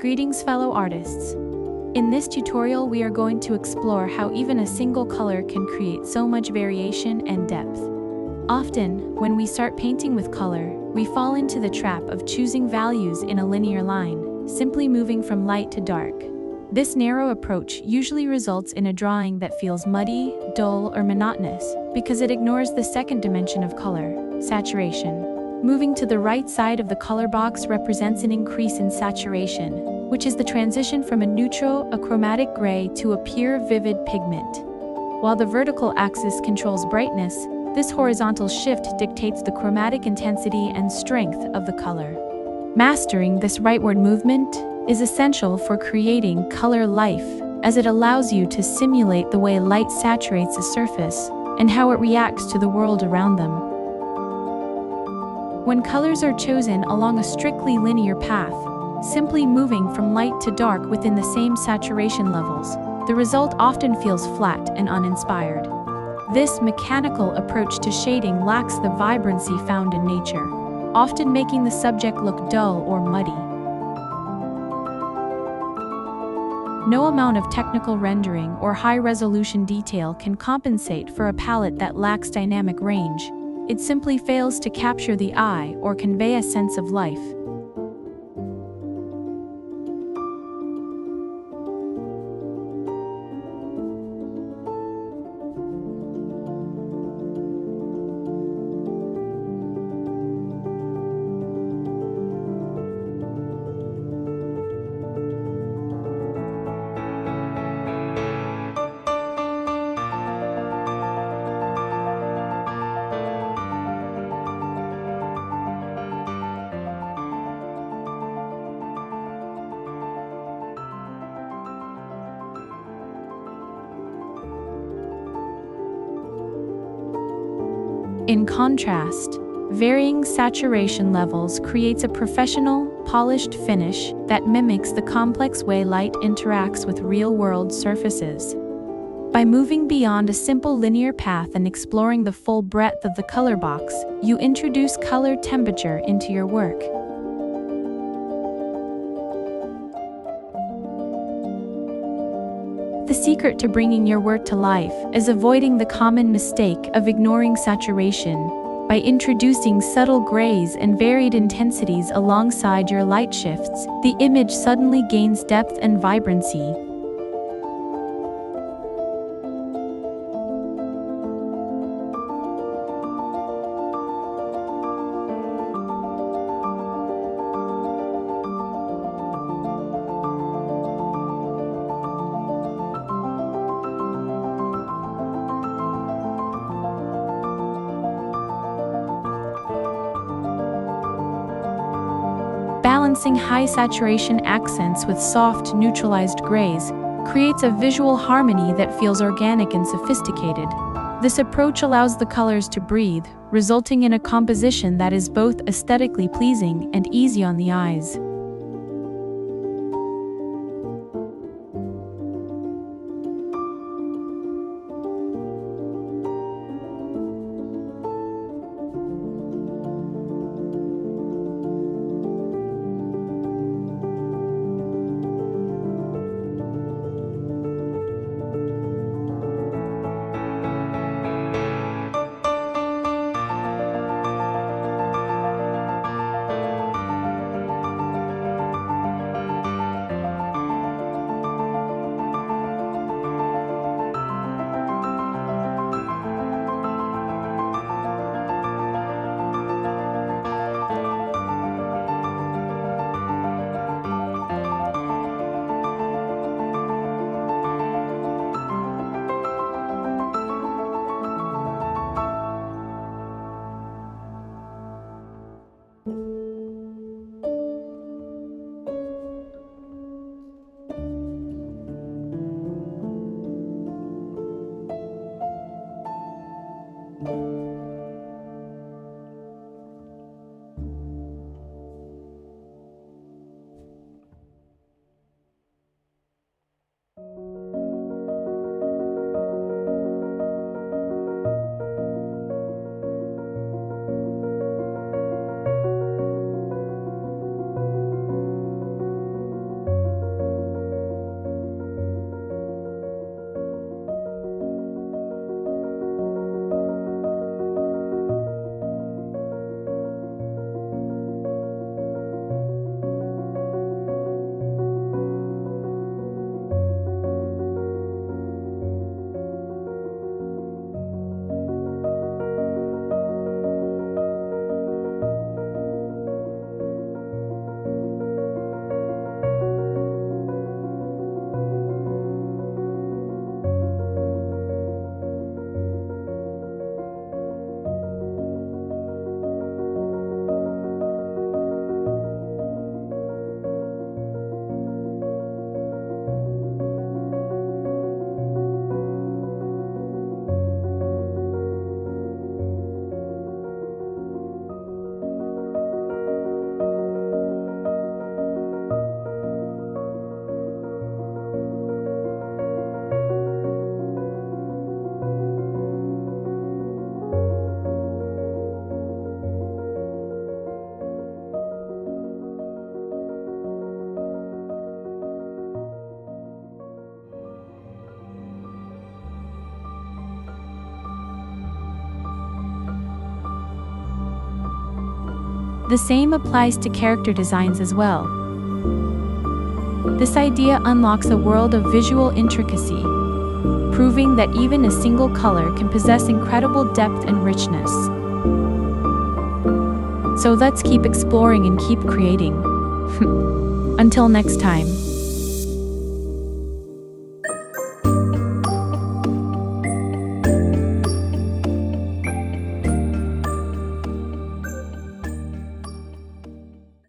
Greetings fellow artists. In this tutorial we are going to explore how even a single color can create so much variation and depth. Often, when we start painting with color, we fall into the trap of choosing values in a linear line, simply moving from light to dark. This narrow approach usually results in a drawing that feels muddy, dull, or monotonous, because it ignores the second dimension of color, saturation. Moving to the right side of the color box represents an increase in saturation, which is the transition from a neutral, chromatic gray to a pure, vivid pigment. While the vertical axis controls brightness, this horizontal shift dictates the chromatic intensity and strength of the color. Mastering this rightward movement is essential for creating color life, as it allows you to simulate the way light saturates a surface and how it reacts to the world around them. When colors are chosen along a strictly linear path, simply moving from light to dark within the same saturation levels, the result often feels flat and uninspired. This mechanical approach to shading lacks the vibrancy found in nature, often making the subject look dull or muddy. No amount of technical rendering or high-resolution detail can compensate for a palette that lacks dynamic range. It simply fails to capture the eye or convey a sense of life. In contrast, varying saturation levels creates a professional, polished finish that mimics the complex way light interacts with real-world surfaces. By moving beyond a simple linear path and exploring the full breadth of the color box, you introduce color temperature into your work. The secret to bringing your work to life is avoiding the common mistake of ignoring saturation. By introducing subtle grays and varied intensities alongside your light shifts, the image suddenly gains depth and vibrancy. Balancing high saturation accents with soft, neutralized grays creates a visual harmony that feels organic and sophisticated. This approach allows the colors to breathe, resulting in a composition that is both aesthetically pleasing and easy on the eyes. The same applies to character designs as well. This idea unlocks a world of visual intricacy, proving that even a single color can possess incredible depth and richness. So let's keep exploring and keep creating. Until next time.